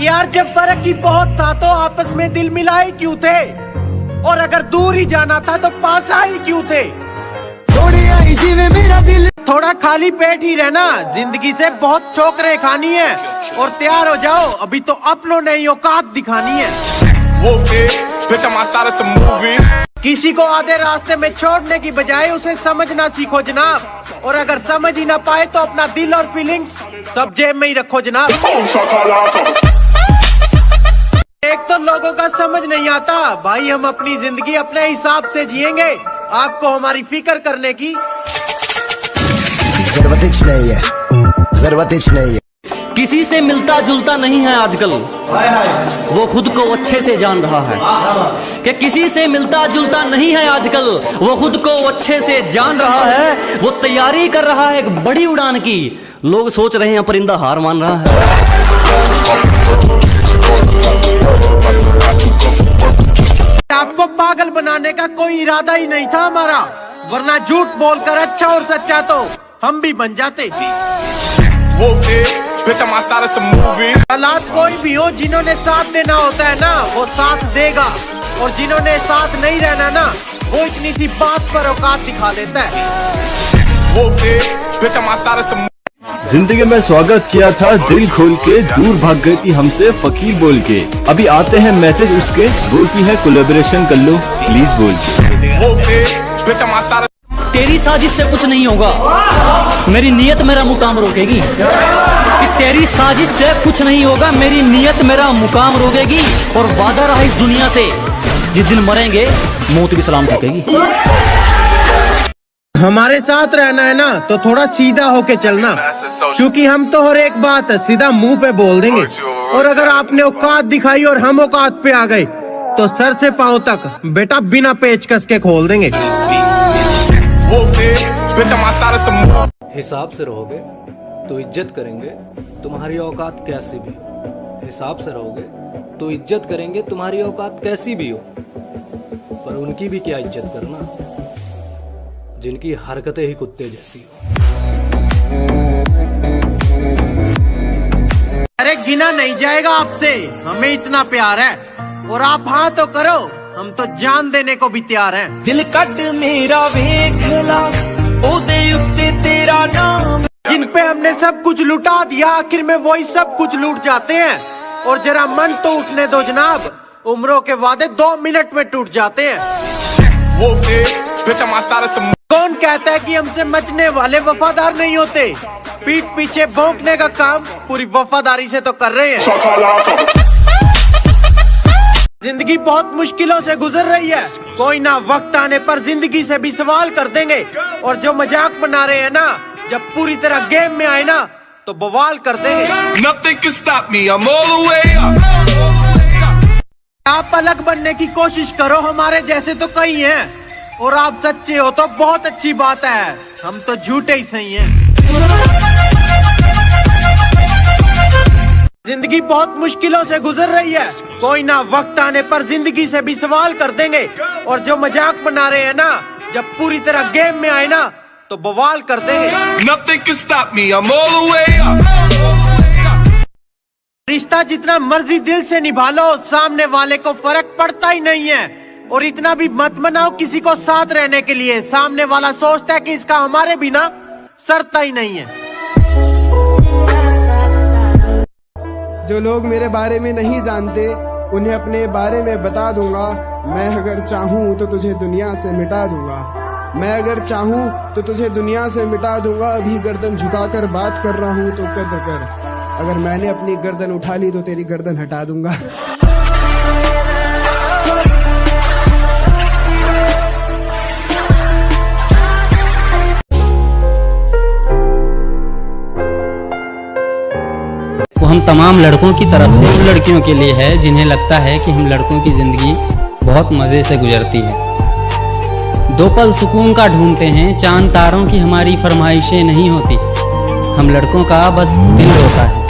यार जब फर्क ही बहुत था तो आपस में दिल मिलाए क्यों थे, और अगर दूर ही जाना था तो पास आए क्यों थे। मेरा दिल थोड़ा खाली पेट ही रहना, जिंदगी से बहुत ठोकरें खानी है, और तैयार हो जाओ अभी तो अपनों ने ही औकात दिखानी है। किसी को आधे रास्ते में छोड़ने की बजाय उसे समझना सीखो जनाब, और अगर समझ ही ना पाए तो अपना दिल और फीलिंग्स सब जेब में ही रखो जनाब। एक तो लोगों का समझ नहीं आता भाई, हम अपनी जिंदगी अपने हिसाब से जिएंगे, आपको हमारी फिक्र करने की जरूरत नहीं है। किसी से मिलता जुलता नहीं है आजकल, वो खुद को अच्छे से जान रहा है कि किसी से मिलता जुलता नहीं है आजकल, वो खुद को अच्छे से जान रहा है। वो तैयारी कर रहा है एक बड़ी उड़ान की, लोग सोच रहे हैं परिंदा हार मान रहा है। आपको पागल बनाने का कोई इरादा ही नहीं था हमारा, वरना झूठ बोलकर अच्छा और सच्चा तो हम भी बन जाते। हालात कोई भी हो, जिन्होंने साथ देना होता है ना वो साथ देगा, और जिन्होंने साथ नहीं रहना ना वो इतनी सी बात पर औकात दिखा देता है। जिंदगी में स्वागत किया था दिल खोल के, दूर भाग गई थी हमसे फकीर बोल के। अभी आते हैं मैसेज उसके, बोलती है कोलैबोरेशन कर लो प्लीज बोल के। तेरी साजिश से कुछ नहीं होगा, मेरी नीयत मेरा मुकाम रोकेगी। कि तेरी साजिश से कुछ नहीं होगा, मेरी नीयत मेरा मुकाम रोकेगी। और वादा रहा इस दुनिया से, जिस दिन मरेंगे मौत भी सलाम ठोकेगी। हमारे साथ रहना है ना तो थोड़ा सीधा होके चलना, क्योंकि हम तो हर एक बात सीधा मुंह पे बोल देंगे, और अगर आपने औकात दिखाई और हम औकात पे आ गए तो सर से पांव तक बेटा बिना पेचकस के खोल देंगे। हिसाब से रहोगे तो इज्जत करेंगे तुम्हारी औकात कैसी भी हो। हिसाब से रहोगे तो इज्जत करेंगे तुम्हारी औकात कैसी भी हो। पर उनकी भी क्या इज्जत करना जिनकी हरकतें ही कुत्ते जैसी हो। अरे गिना नहीं जाएगा आपसे, हमें इतना प्यार है, और आप हाँ तो करो, हम तो जान देने को भी तैयार हैं। दिल कट मेरा वेखला ओदे उत्ते तेरा नाम, जिन पे हमने सब कुछ लुटा दिया आखिर में वही सब कुछ लूट जाते हैं। और जरा मन तो उठने दो जनाब, उम्रों के वादे 2 मिनट में टूट जाते हैं। कौन कहता है कि हमसे मचने वाले वफादार नहीं होते, पीठ पीछे भौंकने का काम पूरी वफादारी से तो कर रहे हैं। जिंदगी बहुत मुश्किलों से गुजर रही है, कोई ना वक्त आने पर जिंदगी से भी सवाल कर देंगे, और जो मजाक बना रहे हैं ना जब पूरी तरह गेम में आए ना तो बवाल कर देंगे। आप अलग बनने की कोशिश करो, हमारे जैसे तो कई हैं, और आप सच्चे हो तो बहुत अच्छी बात है, हम तो झूठे ही सही हैं। जिंदगी बहुत मुश्किलों से गुजर रही है, कोई ना वक्त आने पर जिंदगी से भी सवाल कर देंगे, और जो मजाक बना रहे हैं ना जब पूरी तरह गेम में आए ना तो बवाल कर देंगे। रिश्ता जितना मर्जी दिल से निभा लो, सामने वाले को फर्क पड़ता ही नहीं है, और इतना भी मत मनाओ किसी को साथ रहने के लिए, सामने वाला सोचता है कि इसका हमारे बिना सरता ही नहीं है। जो लोग मेरे बारे में नहीं जानते उन्हें अपने बारे में बता दूंगा। मैं अगर चाहूँ तो तुझे दुनिया से मिटा दूंगा। मैं अगर चाहूँ तो तुझे दुनिया से मिटा दूंगा। अभी गर्दन झुकाकर बात कर रहा हूँ तो कद्र कर, अगर मैंने अपनी गर्दन उठा ली तो तेरी गर्दन हटा दूंगा। वो हम तमाम लड़कों की तरफ से उन लड़कियों के लिए है जिन्हें लगता है कि हम लड़कों की ज़िंदगी बहुत मज़े से गुजरती है। 2 पल सुकून का ढूंढते हैं, चांद तारों की हमारी फरमाइशें नहीं होती। हम लड़कों का बस दिल होता है,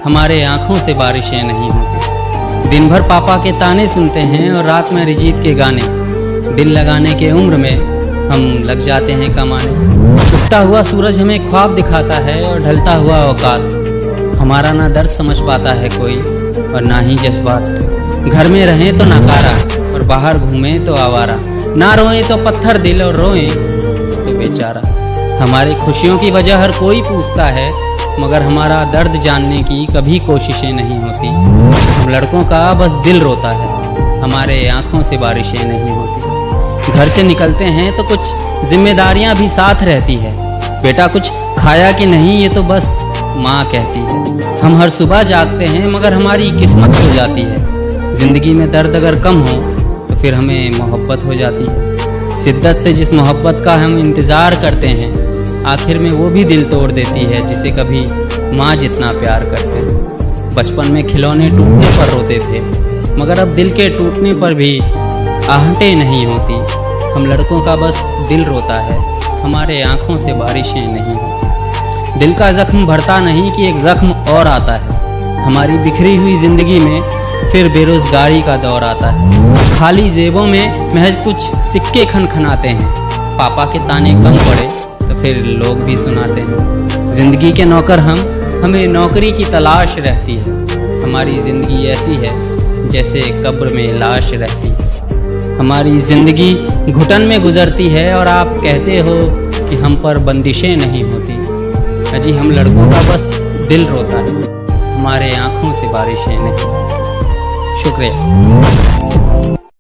हमारे आँखों से बारिशें नहीं होती। दिन भर पापा के ताने सुनते हैं और रात में अरिजीत के गाने। दिल लगाने के उम्र में हम लग जाते हैं कमाने। उगता हुआ सूरज हमें ख्वाब दिखाता है और ढलता हुआ औकात। हमारा ना दर्द समझ पाता है कोई, और ना ही जज्बात। घर में रहें तो नकारा और बाहर घूमें तो आवारा, ना रोएं तो पत्थर दिल और रोएं तो बेचारा। हमारी खुशियों की वजह हर कोई पूछता है, मगर हमारा दर्द जानने की कभी कोशिशें नहीं होती। हम लड़कों का बस दिल रोता है, हमारे आँखों से बारिशें नहीं होती। घर से निकलते हैं तो कुछ जिम्मेदारियां भी साथ रहती है। बेटा कुछ खाया कि नहीं ये तो बस माँ कहती है। हम हर सुबह जागते हैं मगर हमारी किस्मत हो जाती है। ज़िंदगी में दर्द अगर कम हो तो फिर हमें मोहब्बत हो जाती है। शिद्दत से जिस मोहब्बत का हम इंतज़ार करते हैं, आखिर में वो भी दिल तोड़ देती है जिसे कभी माँ जितना प्यार करते हैं। बचपन में खिलौने टूटने पर रोते थे, मगर अब दिल के टूटने पर भी आहटें नहीं होती। हम लड़कों का बस दिल रोता है, हमारे आँखों से बारिशें नहीं होती। दिल का ज़ख्म भरता नहीं कि एक ज़ख्म और आता है। हमारी बिखरी हुई ज़िंदगी में फिर बेरोज़गारी का दौर आता है। खाली जेबों में महज कुछ सिक्के खनखनाते हैं। पापा के ताने कम पड़े तो फिर लोग भी सुनाते हैं। ज़िंदगी के नौकर हमें नौकरी की तलाश रहती है। हमारी ज़िंदगी ऐसी है जैसे कब्र में लाश रहती है। हमारी ज़िंदगी घुटन में गुजरती है और आप कहते हो कि हम पर बंदिशें नहीं होती। अजी हम लड़कों का बस दिल रोता है, हमारे आँखों से बारिशें नहीं। शुक्रिया।